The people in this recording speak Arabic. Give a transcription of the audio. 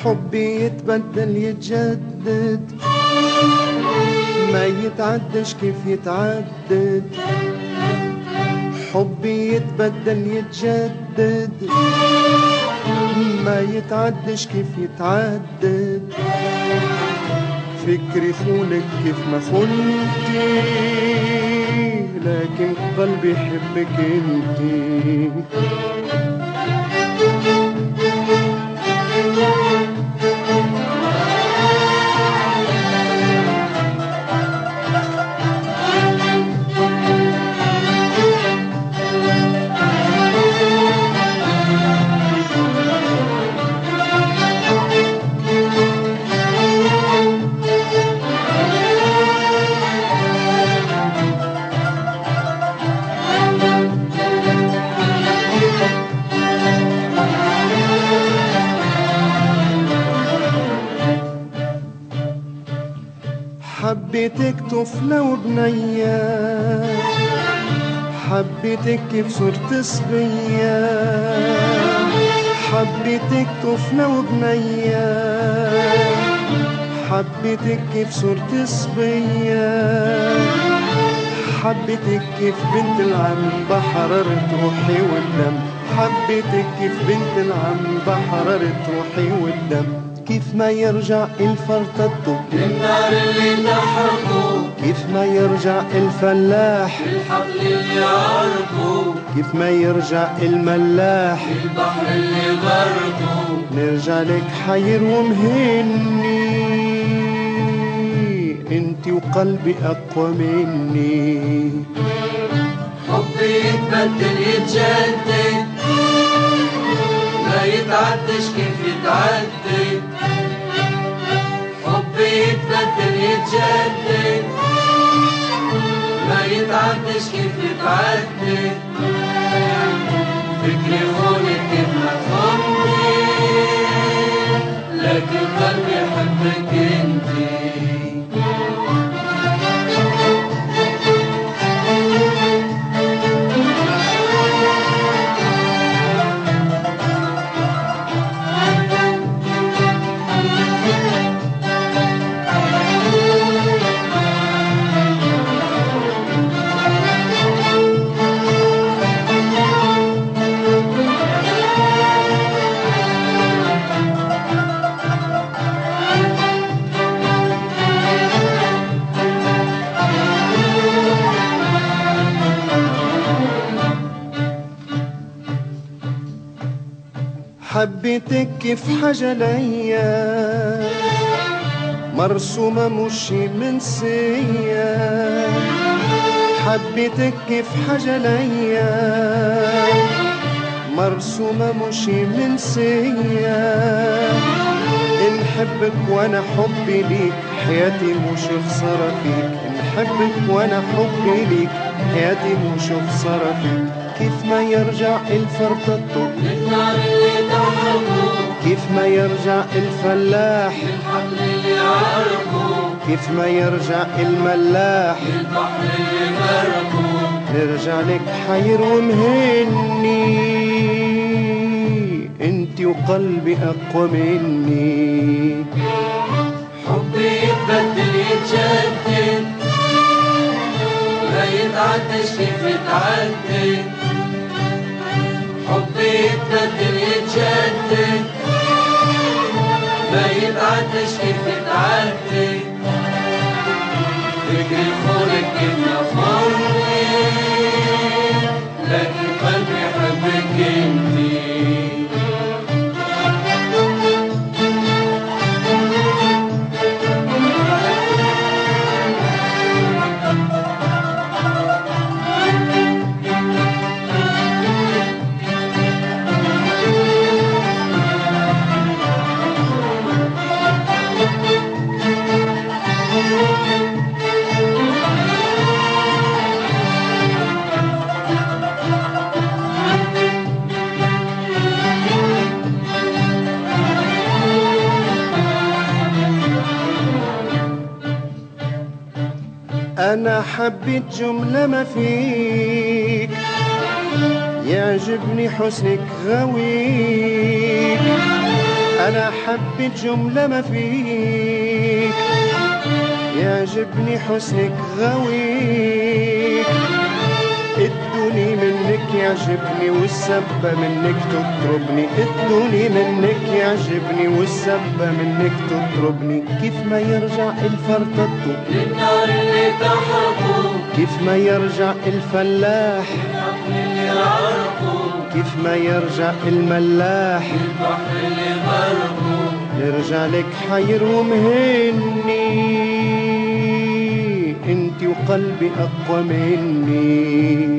حبي يتبدل يتجدد، ما يتعدش كيف يتعدد. حبي يتبدل يتجدد، ما يتعدش كيف يتعدد. فكري خونك كيف ما خنتي، لكن قلبي يحبك انتي. حبيتك طفلة وبنية، حبيتك كيف صرت صبية. حبيتك طفلة وبنية، حبيتك كيف صرت صبية. حبيتك كيف بنت العم بحررت روحي والدم. حبيتك كيف بنت العم بحررت روحي والدم. كيف ما يرجع الفرطة للنار اللي تحرقه، كيف ما يرجع الفلاح للحقل اللي عرقه، كيف ما يرجع الملاح للبحر اللي غرقه. نرجع لك حير ومهني، انتي وقلبي اقوى مني. حبي يتبدل يتجدد، ما يتعدش كيف يتعدد. حبي يتبدل يتجدد، ما يتعدش كيف يتعدد. فكري خونك كيف ما خنتي، لكن قلبي يحبك انتي. حبيتك كيف حاجة ليا مرسومة مش منسية. حبيتك كيف حاجة ليا مرسومة مش منسية. نحبك وانا حبي ليك حياتي مش خسارة فيك. نحبك وانا حبي ليك حياتي مش خسارة فيك. كيف ما يرجع الفرطة للنار اللي تحرقه، كيف ما يرجع الفلاح للحقل اللي عرقه، كيف ما يرجع الملاح للبحر اللي غرقه. نرجع لك حير ومهني، انتي وقلبي اقوى مني. حبي يتبدل يتجدد، ما يتعدش كيف يتعدد. حبي يتبدل يتجدد، ما يتعدش كيف يتعدد. فكري خونك كيف ما خونتي، لكن قلبي يحبك انتي. أنا حبيت جملة ما فيك، يعجبني حسنك غويك. أنا حبيت جملة ما فيك، يعجبني حسنك غويك. ادوني منك يعجبني والسبة منك تطربني، ادوني منك يعجبني والسبة منك تطربني. كيف ما يرجع الفرطة للنار اللي تحرقه، كيف ما يرجع الفلاح الحقن اللي غرقه، كيف ما يرجع الملاح البحر اللي غرقه. يرجع لك حير ومهني، انتي وقلبي اقوى مني.